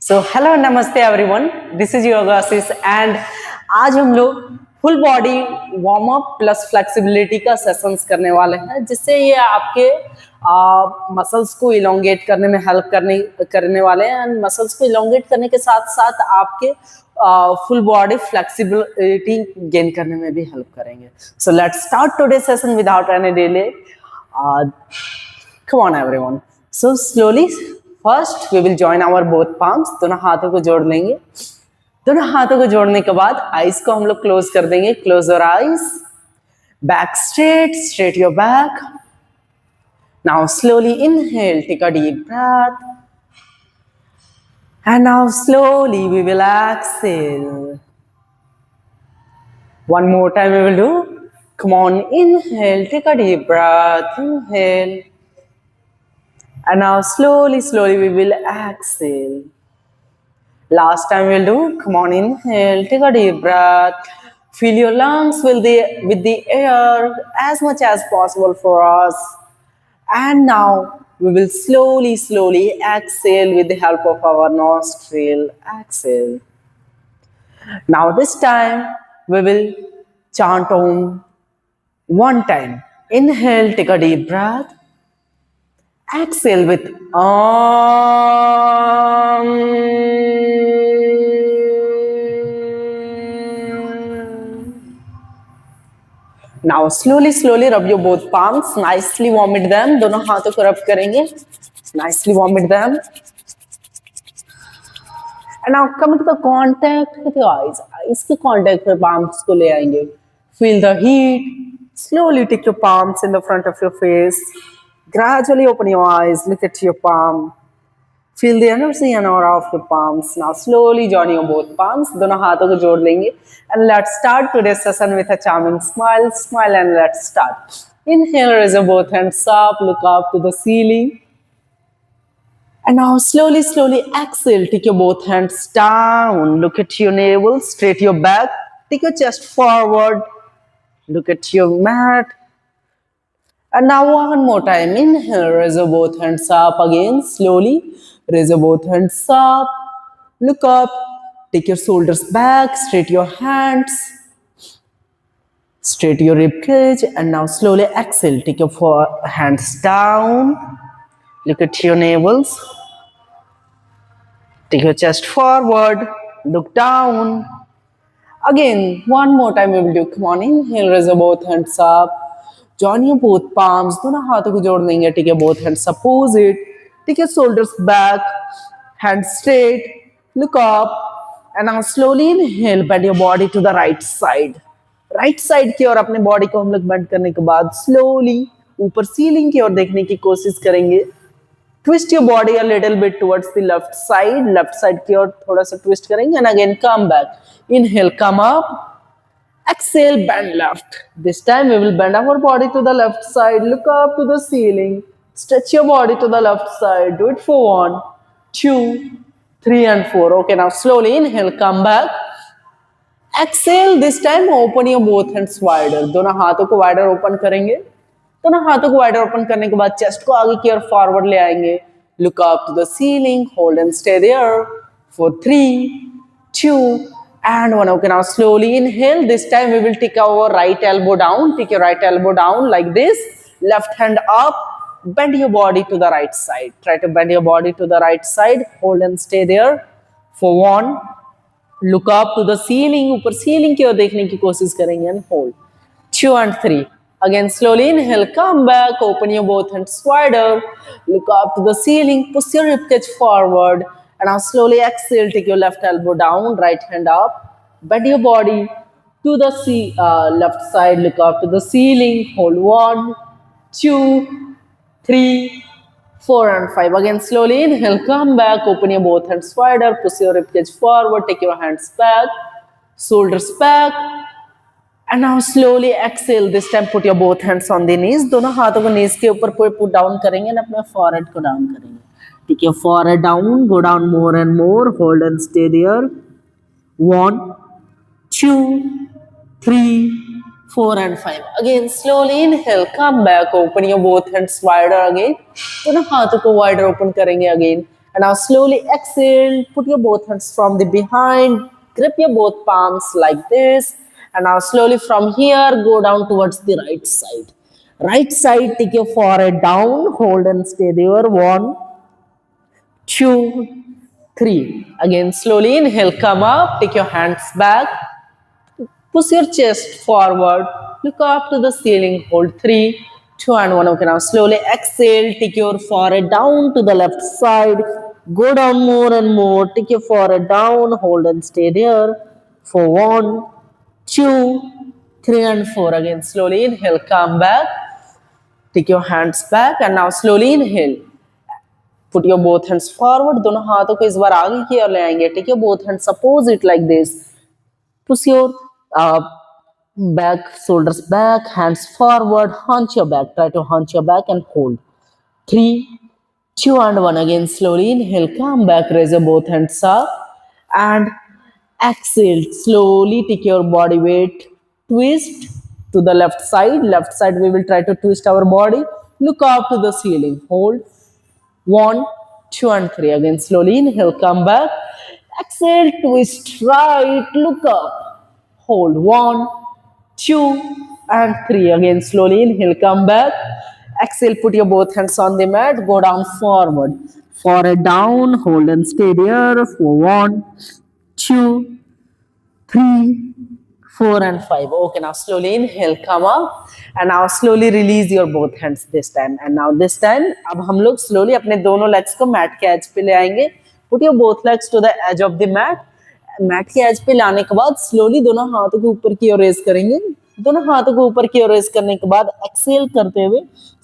So hello नमस्ते everyone, this is yoga Ashish and आज हम लोग full body warm up plus flexibility का सेशंस करने वाले हैं, जिससे ये आपके मसल्स को इलोंगेट करने में हेल्प करने वाले हैं। एंड मसल्स को इलोंगेट करने के साथ साथ आपके फुल बॉडी फ्लेक्सिबिलिटी गेन करने में भी हेल्प करेंगे। So let's start today session without any delay. Come on everyone. So slowly, first we will join our both palms. दोनों हाथों को जोड़ लेंगे। दोनों हाथों को जोड़ने के बाद आईज को हम लोग क्लोज कर देंगे। Close your eyes, back straight, straight your back. Now slowly inhale, take a deep breath. And now slowly we will exhale. One more time we will do. Come on, inhale, take a deep breath, inhale. And now slowly we will exhale. Last time we'll do. Come on, inhale, take a deep breath. Fill your lungs with the air as much as possible for us. And now we will slowly exhale with the help of our nostril. Exhale. Now this time we will chant Om one time. Inhale, take a deep breath. Exhale with Om. Now slowly rub your both palms. Nicely vomit them. दोनों हाथों को rub करेंगे. Nicely vomit them. And now come to the contact with your eyes. Eyes के contact पे palms को ले आएंगे. Feel the heat. Slowly take your palms in the front of your face. Gradually open your eyes, look at your palm. Feel the energy and aura of your palms. Now slowly join your both palms. दोनों हाथों को जोड़ लेंगे. And let's start today's session with a charming smile. Smile and let's start. Inhale, raise your both hands up, look up to the ceiling. And now slowly exhale. Take your both hands down. Look at your navel, straight your back. Take your chest forward. Look at your mat. And now one more time. Inhale, raise your both hands up again. Slowly raise your both hands up. Look up. Take your shoulders back. Straight your hands. Straight your rib cage. And now slowly exhale. Take your hands down. Look at your navels. Take your chest forward. Look down. Again, one more time we will do. Come on, inhale, raise your both hands up. Join your both palms. दोनों हाथों को जोड़ लेंगे. Take your both hands opposite. Take your shoulders back. Hands straight. Look up. And now slowly inhale. Bend your body to the right side. Right side की ओर अपने body को हम लोग bend करने के बाद slowly ऊपर ceiling की ओर देखने की कोशिश करेंगे. Twist your body a little bit towards the left side. Left side की ओर थोड़ा सा twist करेंगे. And again come back. Inhale, come up. Exhale, bend left. This time we will bend our body to the left side. Look up to the ceiling. Stretch your body to the left side. Do it for 1, 2, 3 and 4. Okay, now slowly inhale, come back. Exhale, this time open your both hands wider. दोनों हाथों को wider open करेंगे. दोनों हाथों को wider open करने के बाद chest को आगे की ओर forward ले आएंगे. Look up to the ceiling. Hold and stay there for 3, 2 and 1. Okay, now slowly inhale. This time we will take our right elbow down. Take your right elbow down like this. Left hand up. Bend your body to the right side. Try to bend your body to the right side. Hold and stay there for 1. Look up to the ceiling. ऊपर ceiling की ओर देखने की कोशिश करेंगे and hold. 2 and 3. Again, slowly inhale. Come back. Open your both hands wider. Look up to the ceiling. Push your ribcage forward. And now slowly exhale, take your left elbow down, right hand up, bend your body to the left side, look up to the ceiling, hold 1, 2, 3, 4 and 5. Again, slowly inhale, come back, open your both hands wider, push your ribcage forward, take your hands back, shoulders back. And now slowly exhale, this time put your both hands on the knees. दोनों हाथों को knees के ऊपर put down करेंगे और अपने forehead को down करेंगे. Take your forehead down, go down more and more, hold and stay there. 1, 2, 3, 4 and 5. Again, slowly inhale, come back, open your both hands wider again. दोनों हाथों को wider open करेंगे again. And now slowly exhale, put your both hands from the behind, grip your both palms like this. And now slowly from here, go down towards the right side. Right side, take your forehead down, hold and stay there. 1, 2, 3. Again, slowly inhale, come up, take your hands back, push your chest forward, look up to the ceiling, hold 3, 2 and 1. Okay, now slowly exhale, take your forehead down to the left side, go down more and more, take your forehead down, hold and stay there for 1, 2, 3 and 4. Again, slowly inhale, come back, take your hands back and now slowly inhale. Put your both hands forward, दोनों हाथों को इस बार आगे की ओर ले आएंगे. Take your both hands opposite like this. Push your back, shoulders back, hands forward, hunch your back. Try to hunch your back and hold. 3, 2 and 1. Again, slowly inhale, come back, raise your both hands up and exhale. Slowly take your body weight, twist to the left side. Left side, we will try to twist our body. Look up to the ceiling. Hold. 1, 2 and 3. Again, slowly inhale, come back. Exhale, twist right, look up. Hold. 1, 2 and 3. Again, slowly inhale, come back. Exhale, put your both hands on the mat, go down forward. Forehead down, hold and stay there for 1, 2, 3, 4 and 5. Okay, now slowly inhale, come up. And now slowly release your both hands this time. And now this time, अब हम लोग slowly अपने दोनों legs को mat के edge पे ले आएंगे. Put your both legs to the edge of the mat. Mat के edge पे लाने के बाद slowly दोनों हाथों को ऊपर की ओर raise करेंगे. दोनों हाथों को ऊपर की ओर raise करने के बाद exhale करते हुए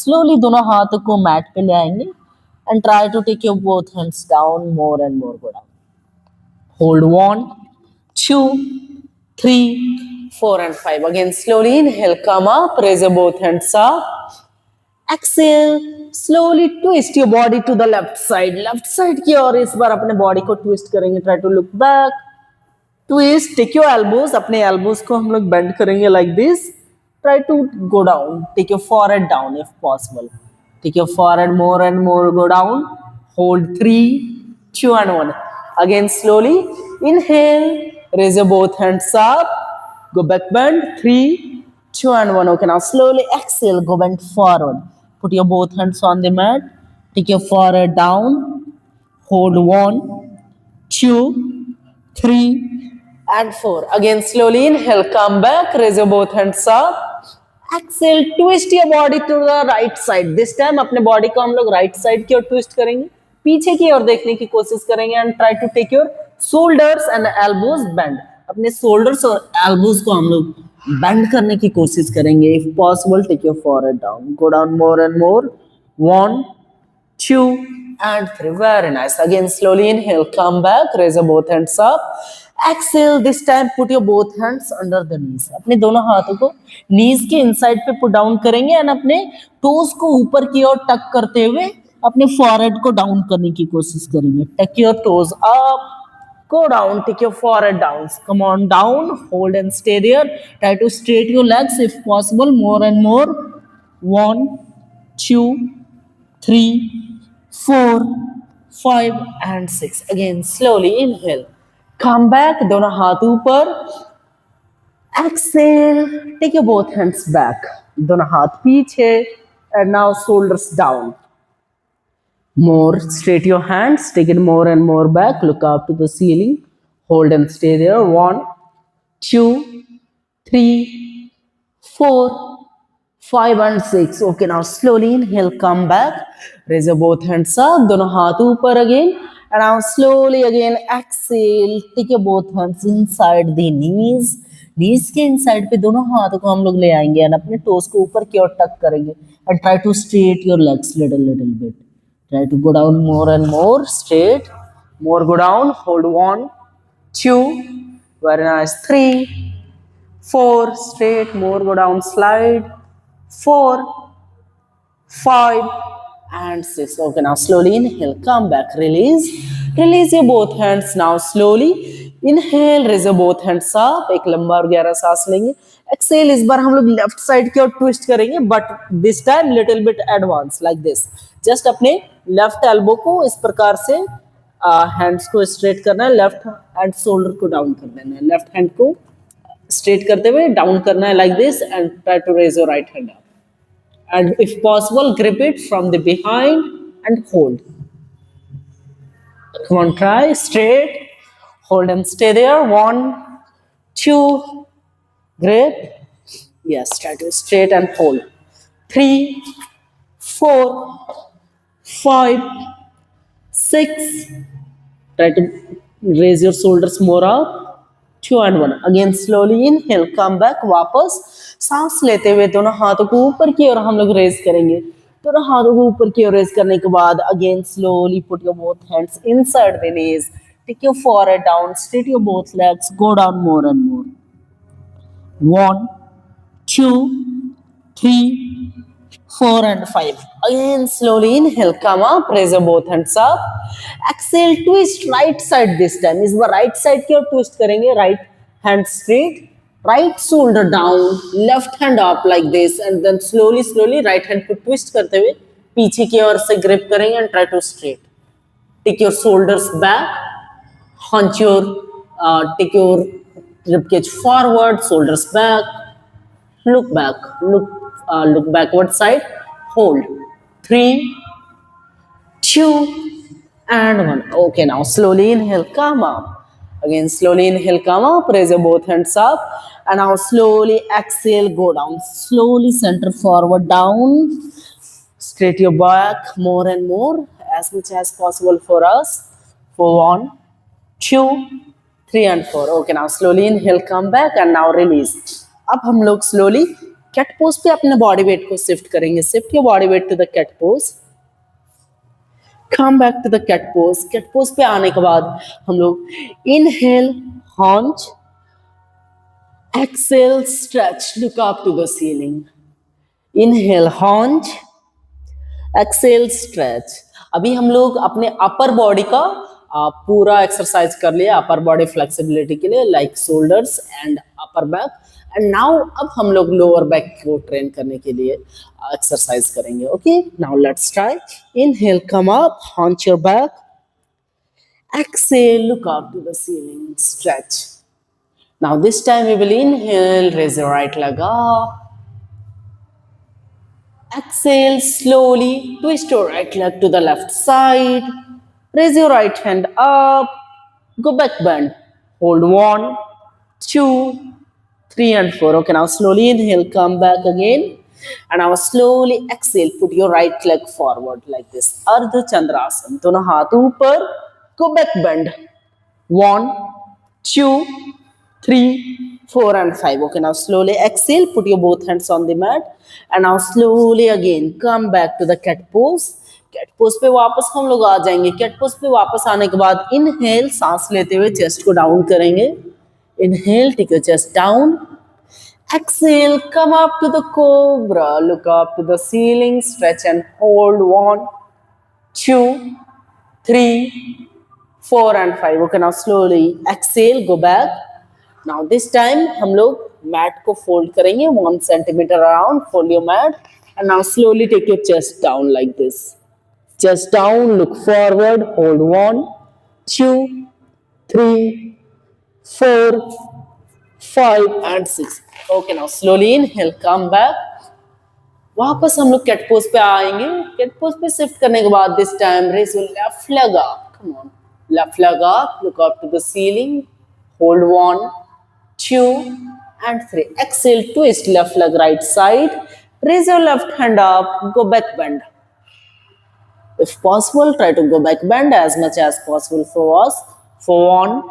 slowly दोनों हाथों को mat पे ले आएंगे. And try to take your both hands down more and more. Go down. Hold 1, 2, 3, 4 and 5. Again, slowly inhale, come up, raise your both hands up. Exhale, slowly twist your body to the left side. Left side की ओर इस बार अपने body को twist करेंगे. Try to look back. Twist, take your elbows. अपने elbows को हम लोग bend करेंगे like this. Try to go down. Take your forehead down if possible. Take your forehead more and more, go down. Hold 3, 2 and 1. Again, slowly inhale, raise your both hands up. Go back bend, 3, 2 and 1. Okay, now slowly exhale, go bend forward. Put your both hands on the mat. Take your forehead down. Hold 1, 2, 3 and 4. Again, slowly inhale, come back, raise your both hands up. Exhale, twist your body to the right side. This time अपने body को हम लोग right side की ओर twist करेंगे. पीछे की ओर देखने की कोशिश करेंगे and try to take your shoulders and elbows bend. अपने shoulders और elbows को हम लोग bend करने की कोशिश करेंगे. If possible, take your forehead down. Go down more and more. 1, 2 and 3. Very nice. Again, slowly inhale, come back, raise your both hands up. Exhale, this time put your both hands under the knees. अपने दोनों हाथों को knees के inside पे put down करेंगे and अपने toes को ऊपर की ओर tuck करते हुए अपने forehead को down करने की कोशिश करेंगे. Tuck your toes up, go down, take your forehead down. Come on down, hold and stay there. Try to straight your legs if possible, more and more. 1, 2, 3, 4, 5 and 6. Again, slowly inhale. Come back, दोनों हाथ ऊपर. Exhale, take your both hands back. दोनों हाथ पीछे. And now shoulders down. More, straight your hands. Take it more and more back. Look up to the ceiling. Hold and stay there. 1, 2, 3, 4, 5 and 6. Okay, now slowly inhale, come back. Raise your both hands up. दोनों हाथ ऊपर again. And now slowly again exhale, take your both hands inside the knees. Knees के inside पे दोनों हाथों को हम लोग ले आएंगे and अपने toes को ऊपर की ओर tuck करेंगे and try to straight your legs little bit. Try to go down more and more, straight. More go down, hold 1, 2, very nice, 3, 4, straight. More go down, slide. 4, 5 and 6. Okay, now slowly inhale, come back, release. Release your both hands. Now slowly inhale, raise your both hands up. एक लंबा और गहरा सांस लेंगे. Exhale, इस बार हम लोग left side की ओर ट्विस्ट करेंगे, but this time little bit advance like this. Just अपने लेफ्ट एल्बो को इस प्रकार से हैंड्स को स्ट्रेट करना है, लेफ्ट हैंड शोल्डर को डाउन कर देना है, लेफ्ट हैंड को स्ट्रेट करते हुए डाउन करना है like this and try to raise your right hand up and if possible grip it from the behind and hold. Come on, try straight, hold and stay there. 1, 2, grip. Yes, try to straight and hold. 3, 4, 5, 6. Try to raise your shoulders more up. 2 and 1. Again slowly inhale, come back. वापस सांस लेते हुए दोनों हाथों को ऊपर की ओर हम लोग रेज करेंगे. दोनों हाथों को ऊपर की ओर रेज करने के बाद again slowly put your both hands inside the knees. Take your forehead down. Straight your both legs. Go down more and more. 1, 2, 3, 4 and 5. Again slowly inhale, come up, raise your both hands up. Exhale, twist right side this time. इस बार right side की ओर twist करेंगे. Right hand straight, right shoulder down, left hand up like this, and then slowly right hand को twist करते हुए पीछे की ओर से grip करेंगे and try to straight. Take your shoulders back, hunch your, take your rib cage forward, shoulders back. Look back, look backward side, hold. 3, 2, and 1. Okay, now slowly inhale, come up. Again, slowly inhale, come up, raise your both hands up. And now slowly exhale, go down. Slowly center forward, down. Straight your back more and more, as much as possible for us. For 1, 2, 3 and 4. Okay, now slowly inhale, come back and now release. अब हम लोग slowly cat pose पे अपने body weight को shift करेंगे. Shift your body weight to the cat pose. Come back to the cat pose. Cat pose पे आने के बाद हम लोग inhale, haunch, exhale, stretch, look up to the ceiling. Inhale, haunch, exhale, stretch. अभी हम लोग अपने upper body का पूरा एक्सरसाइज कर लिया अपर बॉडी फ्लेक्सिबिलिटी के लिए, like shoulders and upper back. And now अब हम लोग लोअर बैक को ट्रेन करने के लिए एक्सरसाइज करेंगे. Okay, now let's try. Inhale, come up, hunch your back. Exhale, look up to the ceiling, stretch. Now this time we will inhale, raise your right leg up. Exhale, slowly twist your right leg to the left side. Raise your right hand up. Go back bend. Hold 1, 2, 3 and 4. Okay, now slowly inhale, come back again. And now slowly exhale, put your right leg forward like this. Ardha Chandrasana. दोनों हाथ ऊपर. Go back bend. 1, 2, 3, 4 and 5. Okay, now slowly exhale, put your both hands on the mat. And now slowly again come back to the cat pose. Cat pose पे वापस हम लोग आ जाएंगे. Cat pose पे वापस आने के बाद inhale, सांस लेते हुए chest को down करेंगे. Inhale, take your chest down. Exhale, come up to the cobra. Look up to the ceiling, stretch and hold. 1, 2, 3, 4 and 5. Okay, now slowly exhale, go back. Now this time हम लोग mat को fold करेंगे 1 centimeter around. Fold your mat and now slowly take your chest down like this. Chest down, look forward, hold 1, 2, 3, 4, 5 and 6. Okay, now slowly inhale, come back. वापस हम लोग cat pose पे आएंगे. Cat pose पे shift करने के बाद this time raise your left leg up. Come on, left leg up, look up to the ceiling, hold 1, 2 and 3. Exhale, twist left leg right side. Raise your left hand up. Go back bend. If possible, try to go back bend as much as possible for us. For 1,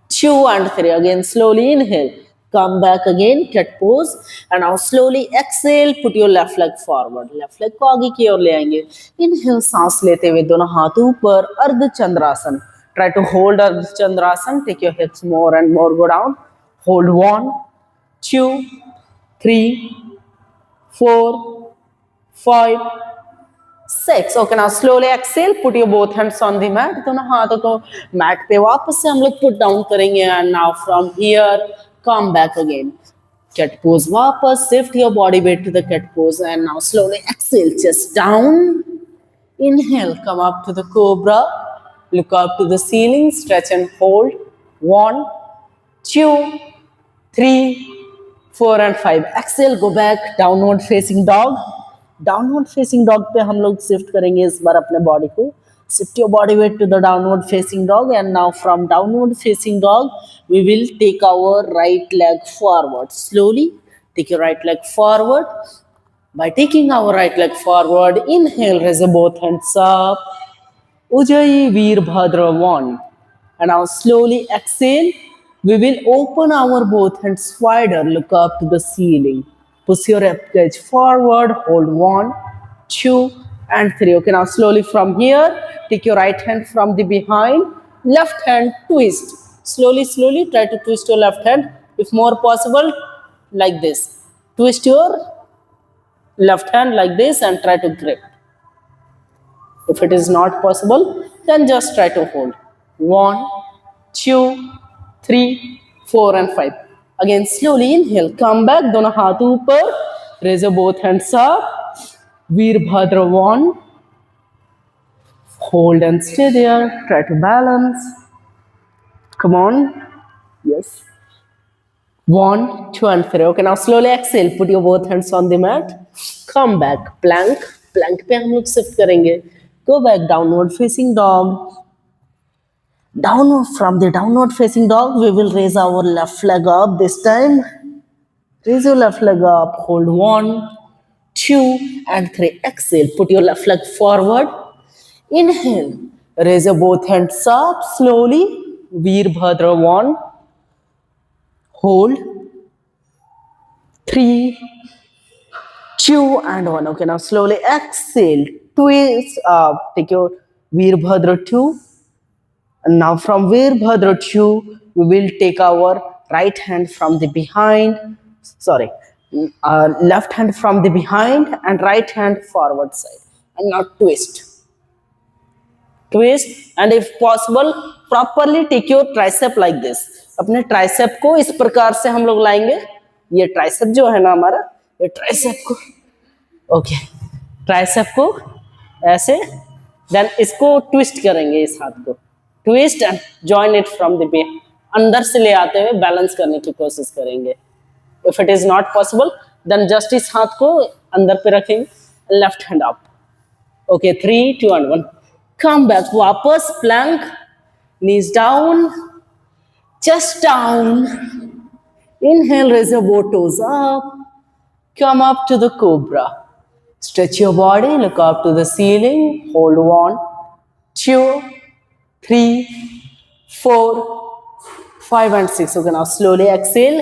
2 and 3. Again, slowly inhale. Come back again, cat pose. And now slowly exhale, put your left leg forward. Left leg को आगे की ओर ले आएंगे. Inhale, सांस लेते हुए दोनों हाथ ऊपर, अर्ध चंद्रासन. Try to hold अर्ध चंद्रासन. Take your hips more and more, go down. Hold 1, 2, 3, 4, 5, 6. Okay, now slowly exhale, put your both hands on the mat. दोनों हाथों को मैट पे वापस से हम लोग पुट डाउन करेंगे. And now from here, come back again. Cat pose वापस, shift your body weight to the cat pose. And now slowly exhale, chest down. Inhale, come up to the cobra. Look up to the ceiling, stretch and hold. 1, 2, 3, 4 and 5. Exhale, go back, downward facing dog. Downward facing dog पे हम लोग shift करेंगे इस बार अपने body को. Shift your body weight to the downward facing dog, and now from downward facing dog we will take our right leg forward. Slowly take your right leg forward. By taking our right leg forward, inhale, raise both hands up. Ujjayi Veerbhadra 1. And now slowly exhale. We will open our both hands wider. Look up to the ceiling. Push your rib cage forward. Hold 1, 2, and 3. Okay, now slowly from here, take your right hand from the behind. Left hand twist. Slowly, slowly try to twist your left hand. If more possible, like this. Twist your left hand like this and try to grip. If it is not possible, then just try to hold. 1, 2, 3, 4 and 5. Again, slowly inhale. Come back. दोनों हाथ ऊपर. Raise your both hands up. Veerbhadra 1. Hold and stay there. Try to balance. Come on. Yes. 1, 2 and 3. Okay, now slowly exhale. Put your both hands on the mat. Come back. Plank. Plank पे हम लोग shift करेंगे. Go back. Downward facing dog. Downward, from the downward facing dog, we will raise our left leg up this time. Raise your left leg up. Hold 1, 2 and 3. Exhale. Put your left leg forward. Inhale. Raise your both hands up slowly. Veerbhadra 1. Hold. 3, 2 and 1. Okay, now slowly exhale. Twist up. Take your Veerbhadra 2. And now from Veerbhadra 2, we will take our right hand from the behind. Sorry, left hand from the behind and right hand forward side. And now twist. Twist, and if possible, properly take your tricep like this. अपने tricep को इस प्रकार से हम लोग लाएंगे. ये tricep जो है ना हमारा, ये tricep को, okay, tricep को ऐसे, then इसको twist करेंगे इस हाथ को. Twist and join it from the back. अंदर से ले आते हुए बैलेंस करने की कोशिश करेंगे. If it is not possible, then just इस हाथ को अंदर पे रखेंगे. Left hand up. Okay, 3, 2 and 1. Come back. वापस plank. Knees down, chest down. Inhale, raise your both toes up. Come up to the cobra. Stretch your body. Look up to the ceiling. Hold 1, 2, 3, 4, 5 and 6. Okay, now slowly exhale.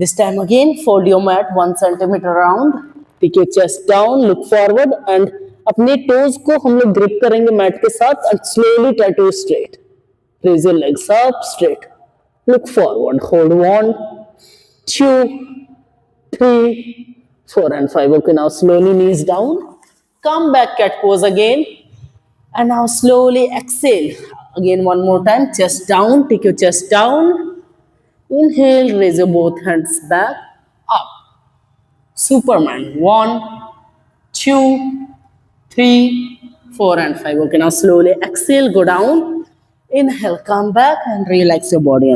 This time again, fold your mat 1 centimeter around. Take your chest down, look forward, and अपने toes को हम लोग grip करेंगे mat के साथ, and slowly try to straight. Raise your legs up, straight. Look forward. Hold 1, 2, 3, 4 and 5. Okay, now slowly knees down. Come back, cat pose again. And now slowly exhale. Again, one more time. Chest down. Take your chest down. Inhale. Raise your both hands back. Up. Superman. 1, 2, 3, 4 and 5. Okay, now slowly exhale. Go down. Inhale. Come back and relax your body.